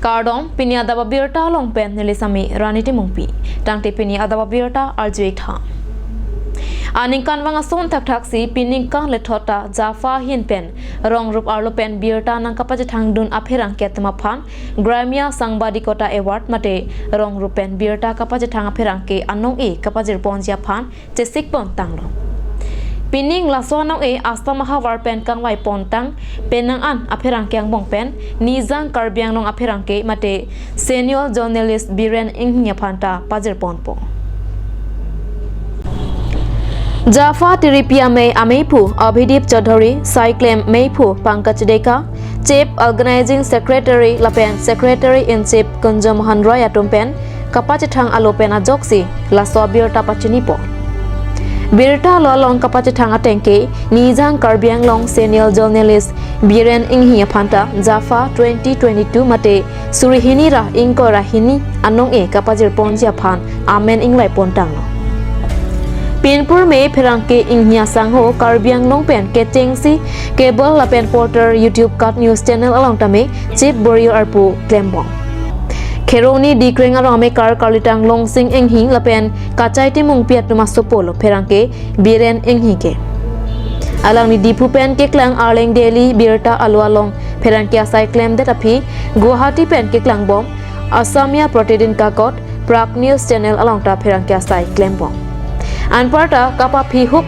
Kardom, Pini Adaba Birta, Long Pen, Nelisami, Raniti Mumpi, Tangte Pini Adaba Birta, Arjuita. Aninkan Wangason taksi, Pininkan Letota, Jaffa Hinpen, Rong Rup Arlopen, Birta, Nankapajatang Dun Apirang Ketamapan, Gramia Sangbadikota Award Mate, Rong Rupen, Birta Kapajatang Apirangke, Anong E, Kapajir Pon Japan, Jesik Pon Tanglo. Pining lasonong e asta mahawar pen kang wai pontang penang an apherang kyang bong pen nizang karbyang nong apherang ke mate senior journalist Biren Ingnya Phanta pajir ponpo Jaffa Tiripia May Ameipu Abhidip Chaudhary Cyclem Meipu Pankaj Deka Chief Organizing Secretary Lapen Secretary in Chief Kunjam Hanroy Atumpen Kapachithang Alopena Joksi Laso Birta Pachinipo Birta Lolong Kapachithang Atengke Nizang Karbyang Long Senior Journalist Biren Inghia Phanta Jaffa 2022 Mate Surihinira Ingko Rahini Anong E Kapajir Ponja Phan Amen Inglai Pontang Pinpur Me Pherangke Inghia Sangho Karbyang Long Pen Ketengsi Cable Lapen Porter YouTube Cut News Channel Along Tame Chief Borio Arpu Klembong Keroni di krenga rame kar kalitang long sing enghi lapen kacai timung piat rumah sopolo perangke biren enghi ke alang ni dipu pen ke klang arleng daily birta alwalong perangke asai claim that api Guwahati pen ke klang bom Asamia Protidin Kakot Prak News Channel along ta perangke asai claim bom anparta kapa phi hup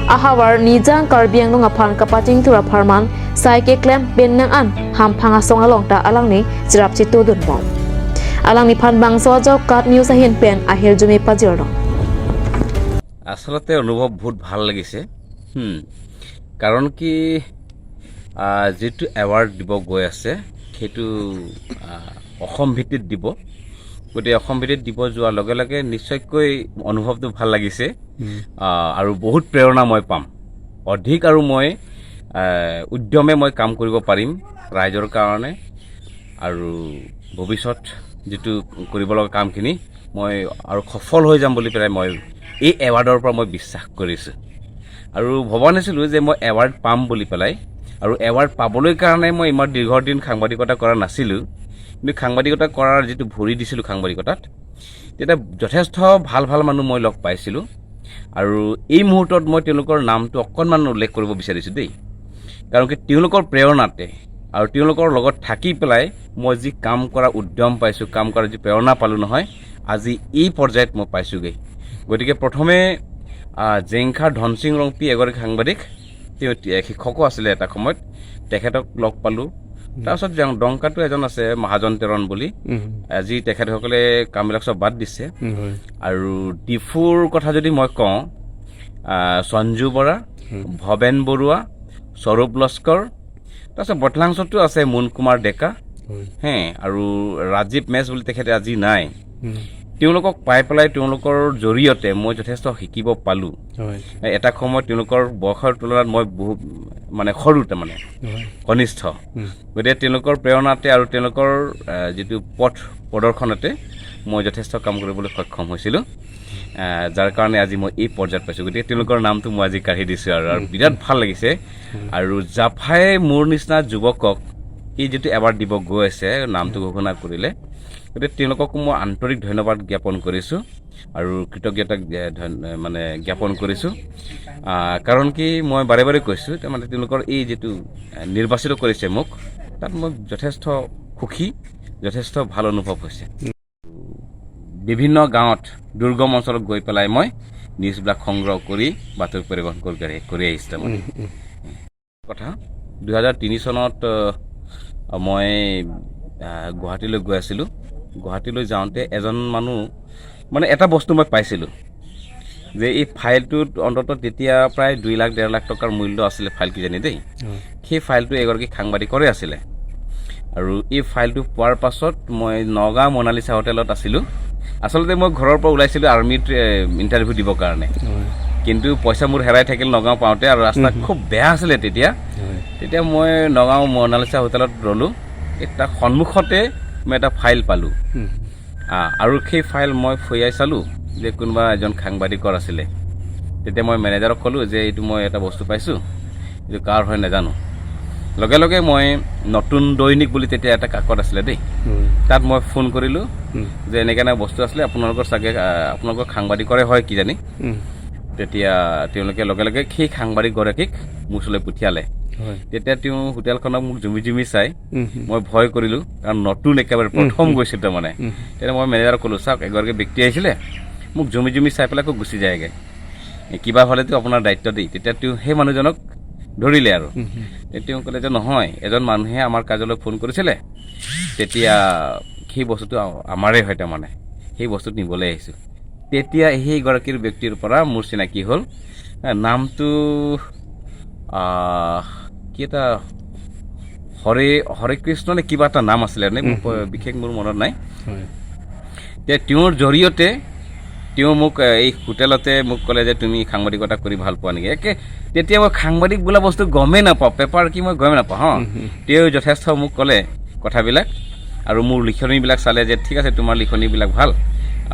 ahawar nijang karbiang long aphan kapaching tura pharman sai ke claim pen nang an ham phanga song along ta alang ni jirap chitu dun bom Alang ni Phan Bangso Job Cut News Ahin Pen Ahir Jumi Pajiro আসলতে অনুভৱ বহুত ভাল লাগিছে কাৰণ কি যেটো award দিব গৈ আছে সেইটো অসম ভিত্তিত দিব গতে অসম ভিত্তিত দিব যোৱাৰ লগে লগে নিশ্চয়কৈ অনুভৱটো ভাল লাগিছে আৰু বহুত প্ৰেৰণা মই পাম অধিক আৰু মই উদ্যমে মই কাম কৰিব পাৰিম ৰাইজৰ কাৰণে আৰু ভৱিষ্যত যেটো কৰিব লগা কামখিনি মই আৰু সফল হৈ যাম বুলি পেলাই মই এই এৱাৰ্ডৰ পৰা মই বিশ্বাস কৰিছো আৰু ভবা নাছিলো যে মই এৱাৰ্ড পাম বুলি পেলাই আৰু এৱাৰ্ড পাবলৈ কাৰণে মই ইমান দীৰ্ঘদিন সাংবাদিকতা কৰা নাছিলো কিন্তু সাংবাদিকতা কৰাৰ যেটো ভৰি দিছিলো সাংবাদিকতাত তেটা যথেষ্ট ভাল ভাল মানুহ মই লগ পাইছিলো আৰু এই মুহূৰ্তত মই তেওঁলোকৰ নামটো অকনমান উল্লেখ কৰিব বিচাৰিছো দেই কাৰণ কি তেওঁলোকৰ প্ৰেৰণাতে আৰু তেওঁলোকৰ লগত থাকি পেলাই মই যি কাম কৰা উদ্যম পাইছো কাম কৰা যি প্ৰেৰণা পালো নহয় আজি এই পৰ্যায়ত মই পাইছোগে গতিকে প্ৰথমে জেংখা ধনসিং ৰংপি এগৰাকী সাংবাদিক তেওঁ শিক্ষকো আছিল এটা সময়ত তেখেতক লগ পালো তাৰছত ডংকাটো এজন আছে মহাজন তেৰণ বুলি আজি তেখেতসকলে কামবিলাক সব বাদ দিছে আৰু ডিফুৰ কথা যদি মই কওঁ সঞ্জু বৰা ভবেন বৰুৱা স্বৰূপ লস্কৰ তাৰছত বটলাংছতো আছে মুন কুমাৰ ডেকা হে আৰু ৰাজীৱ মেছ বুলি তেখেতে আজি নাই তেওঁলোকক পাই পেলাই তেওঁলোকৰ জৰিয়তে মই যথেষ্ট শিকিব পালো এটা সময়ত তেওঁলোকৰ বয়সৰ তুলনাত মই বহুত মানে সৰুতে মানে কনিষ্ঠ গতিকে তেওঁলোকৰ প্ৰেৰণাতে আৰু তেওঁলোকৰ যেটো পথ প্ৰদৰ্শনতে মই যথেষ্ট কাম কৰিবলৈ সক্ষম হৈছিলো যাৰ কাৰণে আজি মই এই পৰ্যায়ত পাইছো গতিকে তেওঁলোকৰ নামটো মই আজি কাঢ়ি দিছো আৰু বিৰাট ভাল লাগিছে আৰু জাফাই মোৰ নিচিনা যুৱকক এই যেটো এৱাৰ্ড দিব গৈ আছে নামটো ঘোষণা কৰিলে গতিকে তেওঁলোকক মই আন্তৰিক ধন্যবাদ জ্ঞাপন কৰিছো আৰু কৃতজ্ঞতা মানে জ্ঞাপন কৰিছো কাৰণ কি মই বাৰে বাৰে কৈছো মানে তেওঁলোকৰ এই যেটো নিৰ্বাচিত কৰিছে মোক তাত মই যথেষ্ট সুখী যথেষ্ট ভাল অনুভৱ হৈছে বিভিন্ন গাঁৱত দুৰ্গম অঞ্চলত গৈ পেলাই মই নিউজবিলাক সংগ্ৰহ কৰি বাতৰি পৰিৱেশন কৰি আহিছো মানে কথা 2003 চনত মই গুৱাহাটীলৈ গৈ আছিলো গুৱাহাটীলৈ যাওঁতে এজন মানুহ মানে এটা বস্তু মই পাইছিলো যে এই ফাইলটোত অন্তত তেতিয়া প্ৰায় 2 লাখ 1.5 লাখ টকাৰ মূল্য আছিল ফাইল কি জানি দেই সেই ফাইলটো এগৰাকী সাংবাদিকৰে আছিল আৰু এই ফাইলটো পোৱাৰ পাছত মই নগাঁও মনালিসা হোটেলত আছিলো আসলতে মই ঘৰৰ পৰা ওলাইছিলো আৰ্মিত ইন্টাৰভিউ দিবৰ কাৰণে কিন্তু পইচা মোৰ হেৰাই থাকিল নগাঁও পাওঁতে আৰু ৰাস্তা খুব বেয়া আছিল তেতিয়া মই নগাঁও মনালিসা হোটেলত ৰলো এটা সন্মুখতে মই এটা ফাইল পালো আৰু সেই ফাইল মই ফয়াই চালো যে কোনবা এজন সাংবাদিকৰ আছিল তেতিয়া মই মেনেজাৰক কলো যে এইটো মই এটা বস্তু পাইছো যে কাৰ হয় নাজানো লগে লগে মই নতুন দৈনিক বুলি তেতিয়া এটা কাকত আছিলে দেই তাত মই ফোন কৰিলোঁ যে এনেকৈ বস্তু আছিলে আপোনালোকৰ চাগে আপোনালোকৰ সাংবাদিকৰে হয় কি জানি তেতিয়া তেওঁলোকে লগে লগে সেই সাংবাদিকগৰাকীক মোৰ ওচৰলৈ পঠিয়ালে তেতিয়া তেওঁ হোটেলখনক মোক জুমি জুমি চাই মই ভয় কৰিলোঁ কাৰণ নতুন একেবাৰে প্ৰথম গৈছিল তাৰমানে তেতিয়া মই মেনেজাৰক ক'লোঁ চাওক এগৰাকী ব্যক্তি আহিছিলে মোক জুমি জুমি চাই পেলাই আকৌ গুচি যায়গৈ কিবা হ'লেতো আপোনাৰ দায়িত্ব দেই তেতিয়া তেওঁ সেই মানুহজনক ধৰিলে আৰু তেওঁ ক'লে যে নহয় এজন মানুহে আমাৰ কাৰ্যালয়লৈ ফোন কৰিছিলে তেতিয়া সেই বস্তুটো আমাৰে হয় তাৰমানে সেই বস্তুটো নিবলৈ আহিছোঁ তেতিয়া সেইগৰাকীৰ ব্যক্তিৰ পৰা মোৰ চিনাকি হ'ল নামটো কি এটা হৰে কৃষ্ণ নে কিবা এটা নাম আছিলে বিশেষ মোৰ মনত নাই তেওঁৰ জৰিয়তে তেওঁ মোক এই হোটেলতে মোক ক'লে যে তুমি সাংবাদিকতা কৰি ভাল পোৱা নেকি একে তেতিয়া মই সাংবাদিক বোলা বস্তু গমেই নাপাওঁ পেপাৰ কি মই গমেই নাপাওঁ তেওঁ যথেষ্ট মোক ক'লে কথাবিলাক আৰু মোৰ লিখনিবিলাক চালে যে ঠিক আছে তোমাৰ লিখনিবিলাক ভাল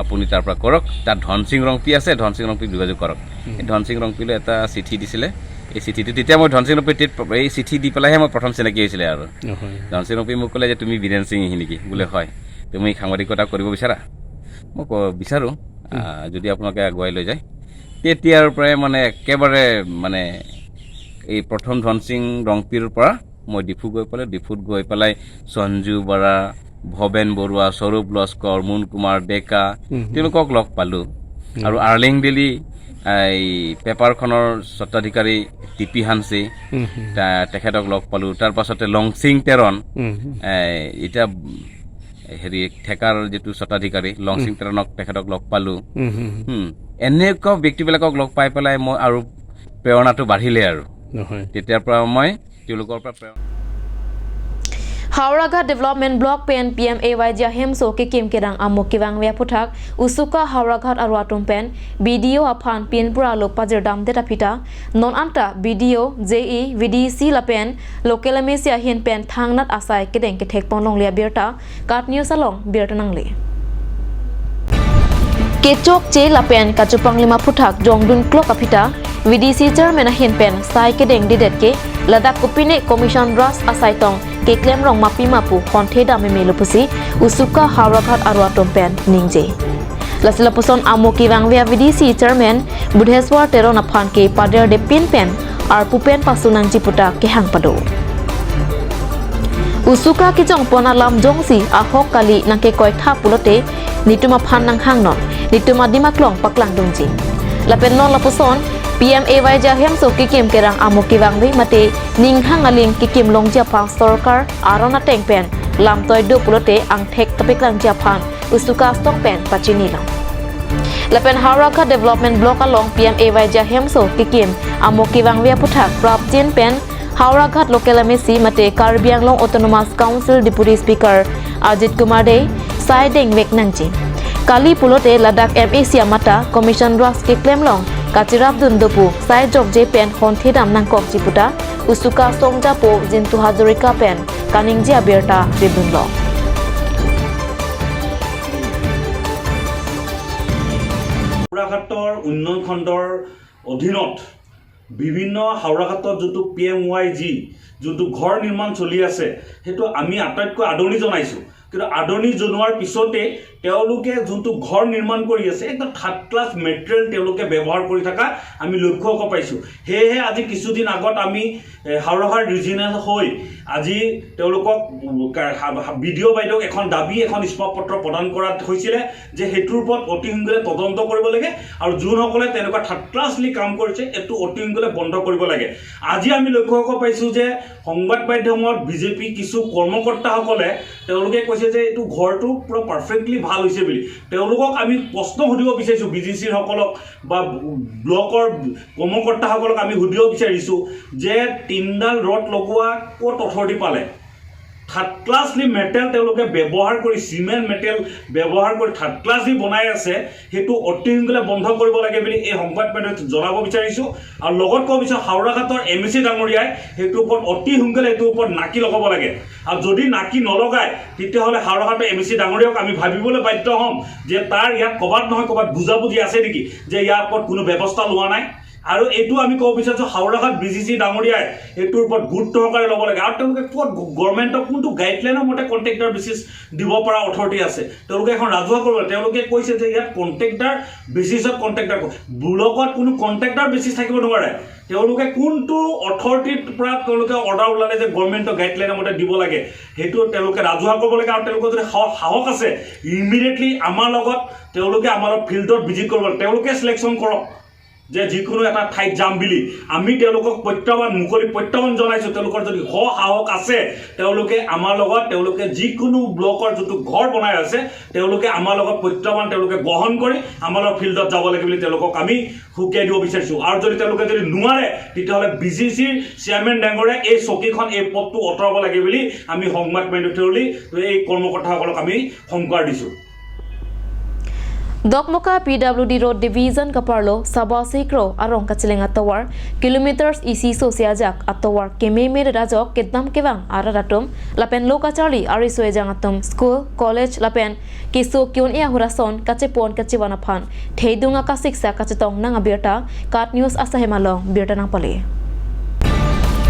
আপুনি তাৰ পৰা কৰক তাত ধনসিং ৰংপি আছে ধনসিং ৰংপিক যোগাযোগ কৰক এই ধনসিং ৰংপিলৈ এটা চিঠি দিছিলে এই চিঠিটো তেতিয়া মই ধনসিং ৰংপি এই চিঠি দি পেলাইহে মই প্ৰথম চিনাকি হৈছিলে আৰু ধনসিং ৰংপি মোক ক'লে যে তুমি বীৰেন সিং নেকি বোলে হয় তুমি সাংবাদিকতা কৰিব বিচাৰা মই বিচাৰোঁ যদি আপোনালোকে আগুৱাই লৈ যায় তেতিয়াৰ পৰাই মানে একেবাৰে মানে এই প্ৰথম ধনসিং ৰংপিৰ পৰা মই ডিফুত গৈ পেলাই সঞ্জু বৰা ভৱেন বৰুৱা স্বৰূপ লস্কৰ মুন কুমাৰ ডেকা তেওঁলোকক লগ পালোঁ আৰু আৰ্লিং ডেলি এই পেপাৰখনৰ স্বত্বাধিকাৰী টিপি হানচি তেখেতক লগ পালোঁ তাৰ পাছতে লংচিং তেৰণ এতিয়া হেৰি ঠেকাৰ যিটো স্বত্বাধিকাৰী লংচিং তেৰণক তেখেতক লগ পালোঁ এনেকুৱা ব্যক্তিবিলাকক লগ পাই পেলাই মই আৰু প্ৰেৰণাটো বাঢ়িলে আৰু তেতিয়াৰ পৰা মই তেওঁলোকৰ পৰা Hauragat Development Block Pen PMAY Jahem So Kikim Kedang Amok Kiwang Wea Puthak Usuka Hauragat Arwatum Pen BDO Aphan Pinpura Lok Pajir Dam Deta Pita Non Anta BDO JE VDC La Pen Local Mesia Hin Pen Thangnat Asai Kedeng Ketek Ponlong Lia Birta Kat News Along Birta Nangli Kechok Che La Pen Kachupang Lima Puthak Jongdun Klok Apita VDC Chairman Hin Pen Sai Kedeng Didetke Ladak Kupine Commission Ras Asai Tong Keklem Rong Mapi Mapu Konte Dame Melupusi Usuka Hauragat Arwatum Pen Ningje Lasila Puson Amoki Wangwea VDC Chairman Budheswar Teron Aphan Ke Pader de Pin Pen Ar Pupen Pasunang Jiputa Kehang Pado Usuka Kijong Ponalam Jongsi Ahok Kali Nangke Koi Tha Pulote Nituma Phan Nang Hangnon Nituma Dimaklong Paklang Dongji Lapen Non Lapuson PMAY Jahem So Kikim Kerang Amoki Wangwi Mate Ning Hangaling Kikim Long Japang Storkar Arona Tengpen Lam Toy Do Pulote Ang Tek Tapiklang Japan Usuka Stock Pen Pachinilang Lapen Hauragat Development Block Along PMAY Jahem So Kikim Amoki Wangwi Puthak Prap Jin Pen Hauragat Local Messi Mate Caribbean Long Autonomous Council Deputy Speaker Ajit Kumar Dey Sai Deng Wek Nangji Kali Pulote Ladakh MAC Amata Commission Ras Kiklem Long Kachirap Dundopu Sai Jok J Pen Honthi Dam Nangkok Jiputa Usuka Songja Po Jintu Hazarika Pen Kaningji Abirta Bibunlo হাওৰাঘাটৰ উন্নয়ন খণ্ডৰ অধীনত বিভিন্ন হাওৰাঘাটত যোনটো PMYG যোনটো ঘৰ নিৰ্মাণ চলি আছে সেইটো আমি আটাইতকৈ আদৰণি জনাইছোঁ কিন্তু আদৰণি জনোৱাৰ পিছতে তেওঁলোকে যোনটো ঘৰ নিৰ্মাণ কৰি আছে একদম থাৰ্ড ক্লাছ মেটেৰিয়েল তেওঁলোকে ব্যৱহাৰ কৰি থকা আমি লক্ষ্য কৰিব পাইছোঁ সেয়েহে আজি কিছুদিন আগত আমি হাওৰাঘাট ৰিজিনেল হৈ আজি তেওঁলোকক বিডিঅ' বাইদেউক এখন দাবী এখন স্মাৰকপত্ৰ প্ৰদান কৰা হৈছিলে যে সেইটোৰ ওপৰত অতি সোনকালে তদন্ত কৰিব লাগে আৰু যোনসকলে তেনেকুৱা থাৰ্ড ক্লাছলি কাম কৰিছে এইটো অতি সোনকালে বন্ধ কৰিব লাগে আজি আমি লক্ষ্য কৰিব পাইছোঁ যে সংবাদ মাধ্যমত বিজেপি কিছু কৰ্মকৰ্তাসকলে তেওঁলোকে কৈছে যে এইটো ঘৰটো পুৰা পাৰফেক্টলি ভাল হৈছে বুলি তেওঁলোকক আমি প্ৰশ্ন সুধিব বিচাৰিছোঁ বিজিচিৰ সকলক বা ব্লকৰ কৰ্মকৰ্তাসকলক আমি সুধিব বিচাৰিছোঁ যে তিনডাল ৰড লগোৱা ক'ত অথৰিটি পালে থাৰ্ড ক্লাছলি মেটেৰিয়েল তেওঁলোকে ব্যৱহাৰ কৰি চিমেণ্ট মেটেৰিয়েল ব্যৱহাৰ কৰি থাৰ্ড ক্লাছলি বনাই আছে সেইটো অতি সোনকালে বন্ধ কৰিব লাগে বুলি এই সংবাদ মাধ্যমত জনাব বিচাৰিছোঁ আৰু লগত ক'ব বিচাৰোঁ হাওৰাঘাটৰ MAC ডাঙৰীয়াই সেইটোৰ ওপৰত অতি সোনকালে এইটোৰ ওপৰত নাকি লগাব লাগে আৰু যদি নাকি নলগায় তেতিয়াহ'লে হাওৰাঘাটৰ MAC ডাঙৰীয়াক আমি ভাবিবলৈ বাধ্য হ'ম যে তাৰ ইয়াত ক'ৰবাত নহয় ক'ৰবাত বুজাবুজি আছে নেকি যে ইয়াৰ ওপৰত কোনো ব্যৱস্থা লোৱা নাই আৰু এইটো আমি ক'ব বিচাৰিছোঁ হাওৰাঘাট BGC ডাঙৰীয়াই এইটোৰ ওপৰত গুৰুত্ব সহকাৰে ল'ব লাগে আৰু তেওঁলোকে ক'ত গভৰ্ণমেণ্টক কোনটো গাইডলাইনৰ মতে কণ্ট্ৰেক্টাৰ বেচিছ দিব পৰা অথৰিটি আছে তেওঁলোকে এখন ৰাজহুৱা কৰিব তেওঁলোকে কৈছে যে ইয়াত কণ্ট্ৰেক্টাৰ বেচিছত কণ্ট্ৰেক্টাৰ ব্লকত কোনো কণ্ট্ৰেক্টাৰ বেচিছ থাকিব নোৱাৰে তেওঁলোকে কোনটো অথৰিটিৰ পৰা তেওঁলোকে অৰ্ডাৰ ওলালে যে গভৰ্ণমেণ্টৰ গাইডলাইনৰ মতে দিব লাগে সেইটো তেওঁলোকে ৰাজহুৱা কৰিব লাগে আৰু তেওঁলোকৰ যদি সাহস আছে ইমিডিয়েটলি আমাৰ লগত তেওঁলোকে আমাৰ ফিল্ডত ভিজিট কৰিব তেওঁলোকে চিলেকশ্যন কৰক যে যিকোনো এটা ঠাইত যাম বুলি আমি তেওঁলোকক মুকলি প্ৰত্যাহ্বান জনাইছোঁ তেওঁলোকৰ যদি সাহস আছে তেওঁলোকে আমাৰ লগত তেওঁলোকে যিকোনো ব্লকৰ যিটো ঘৰ বনাই আছে তেওঁলোকে আমাৰ লগত প্ৰত্যাহ্বান তেওঁলোকে গ্ৰহণ কৰি আমাৰ লগত ফিল্ডত যাব লাগে বুলি তেওঁলোকক আমি সুকিয়াই দিব বিচাৰিছোঁ আৰু যদি তেওঁলোকে যদি নোৱাৰে তেতিয়াহ'লে BGCৰ চেয়াৰমেন ডাঙৰীয়াই এই চকীখন এই পদটো আঁতৰাব লাগে বুলি আমি সংবাদ মাধ্যমেৰে এই কৰ্মকৰ্তাসকলক আমি সংকাৰ দিছোঁ Dokmoka PWD Road Division Kaparlo Sabah Sikro Arong Kachiling Atawar Kilometers isi sosiajak Atawar Kememe Rajok Ketam Kevang Araratum Lapen Loka Charlie Ariswe Jangatum School College Lapen Kisu Kyun Ia Hurason Kachepon Kachiwanapan Theidunga Kasiksa Kachetong Nanga Birta Kat News Asahemalong Birta Nang Pali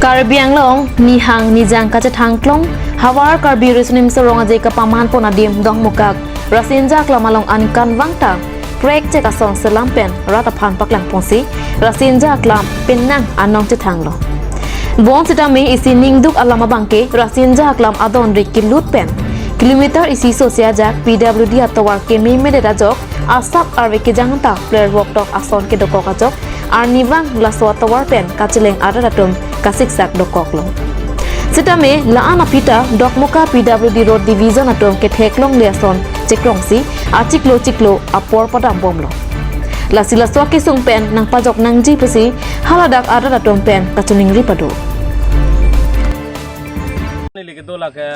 Karbi Anglong Nihang Nijang Kachetangklong Hawar Karbi Risnim Sorong Aje Kapaman Ponadim Dongmukak Rasinja Klamalong Ankan Wangta Krek Cekason Selampen Ratapan Paklang Ponsi Rasinja Klam Penang Anong Cetanglo Bon Sitami isi Ningduk Alama Bangke Rasinja Klam Adon Riki Lutpen Kilometer isi Sosiajak PWD Atawar Kemi Mededajok Asap Arviki Janganta Player Woktok Ason Kedokok Ajok Arnivang Laso Atawar Pen Kacileng Aradatum Kasiksak Dokoklo Sitame Laan Apita Dokmoka PWD Road Division Atom Ketheklong Liason Ciklongsi Ciklo Apor Padam Bomlo Lasila Swaki Sung Pen Nang Pajok Nang Jipesi Haladak Aradatum Pen Kacuning Ripadu Gitu lah ke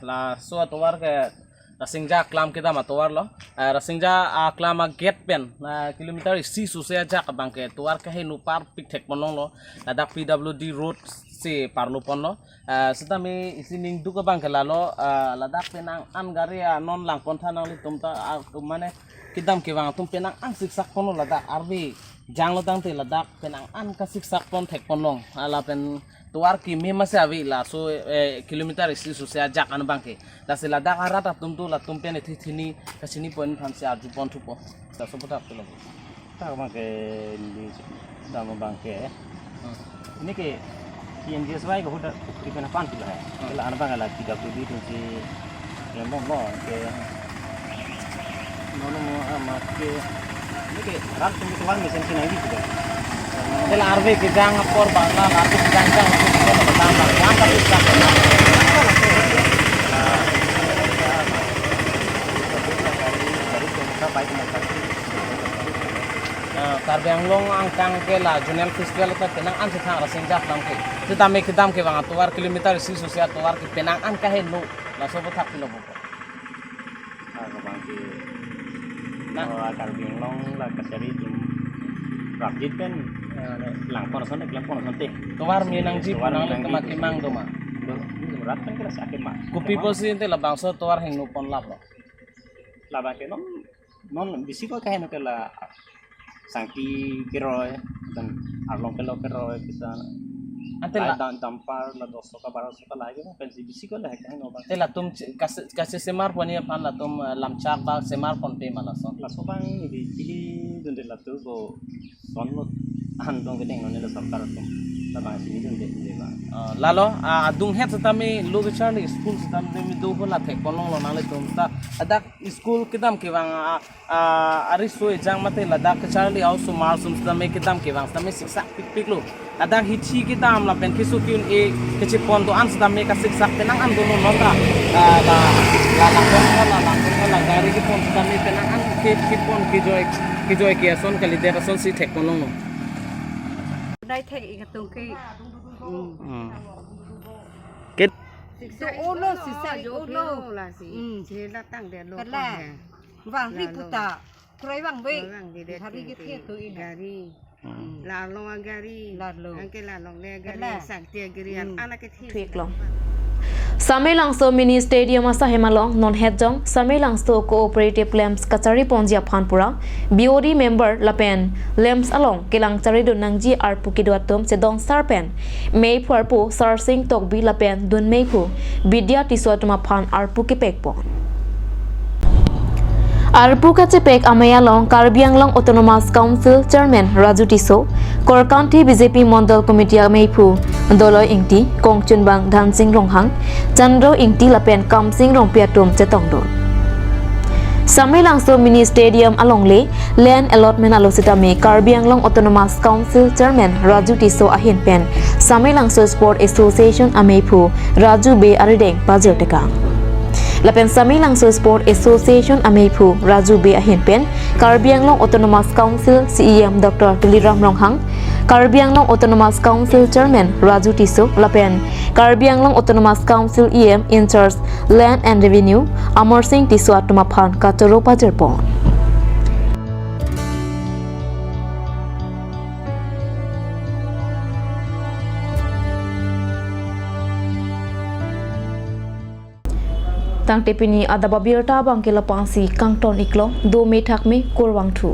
la suatu warga Rasingja klam kita matuar lo Rasingja klam get pen kilometer isi susah aja ke bangke tuar ke nupar piktek ponong lo ada PWD road si parlo pon lo setami isi ningdu ke bangke lalo ladak penang angari non lang kontan nang litum ta mana kidam kewang tum penang ang siksak pon ladak arbi jang lo tang te ladak penang an ka siksak pon tek ponong ala pen tuar ki me masih awi la so kilometer isi susah aja kan bangke la se ladak arat tum tu la tum pen thini kasini pon tham se arju pon thupo ta sobota pelo ta bangke di dama bangke ini ke PNGS baik ko huda di kana pan pula hai la ana bangala kita tu di tu si lembong lo ke nono mo amat ke ini ke rat tu tuan mesin sini lagi juga Del arve ke jang apor bangla arve ke jang jang ko batam la yang ka bisa Karbiang long angkang ke la Junior Festival ka penang an se thang Rasingja klam ke titame kidam ke bang tuar kilometer isi sosial tuar ke penang an ka he no la sobo thak pilo bo bangke na Karbiang long la kasari tu rapid pen lang konason ek lang konason te tuar minang ji panang le kama kimang do ma rat kan kala sakit ma kupi posi te la bangso tuar heng no pon lap lo la bangke non bisi ko kahe no kala sangki keroy dan arlong keroy kita ante la dampar la 200 ka 1200 ka lagi pensi bisi ko la kahe no bang te la tum kasi semar poni pan la tum lamchak ba semar pon pe mala so la so bang di pili donde la tu go sonlo andong gedeng non la sarkar tum la bang sini donde ba lalo adung het tami lu Charlie school tam demi do hola thek ponong lo nale tum ta adak school kidam ke bang aris so jang mate ladak Charlie also mar sum tami kidam ke bang tami siksa pik lo adak hichi kidam la pen kisu kyun e kechi pon do ans tami ka siksa penang an do no nonda la gari ki pon tami penang an ke pon ki joy ki ason kali de ason si thek ponong lo đây thầy cái tông cái Kết số ô lô xì xa Ô ô lô lô là gì? Thế là tăng đèn lô. cái là vàng đi phụ tạ cái vàng vậy Vàng thì đẹp. thà đi cái thiết tôi Gari. Là lo gari. Là lo. Ang cái là lo le Cái gari. là. Sang tia gari. Anak cái thiết. Thuiklong Samilangso Mini Stadium asa hemalong non hedjong Samilangso Cooperative Lamps Kachari Ponjia Phanpura BOD member Lapen Lamps along Kilang Chari Dunangji Arpukiduatum Sedong Sarpen Mei Pharpu Sarsing Tokbi Lapen Dun Meipu Vidya Tiswatuma Phan Arpukipekpon Arpukachepek Amayalong Karbi Anglong Autonomous Council Chairman Raju Tiso Korkanti BJP Mondal Committee Meipu Dolo Ingti Kongchunbang Dancing Ronghang Chandro Ingti Lapen Kamsing Rongpiatum Chetongdo Samilangso Mini Stadium Alongle Land Allotment Alositame Karbi Anglong Autonomous Council Chairman Raju Tiso Ahinpen Samilangso Sport Association Ameipu Raju Be Arideng Pazirtekang Lapen Samilangso Sport Association Ameipu Raju Be Ahinpen Karbi Anglong Autonomous Council CEM Dr. Tuliram Ronghang Karbi Anglong Autonomous Council Chairman Raju Tiso Lapen Karbi Anglong Autonomous Council EM in charge Land and Revenue Amar Singh Tiso Atumaphan Katoro Pajirpon Tang tepini adababirta bangkela pangsi kangton iklo do me thakme korwang thu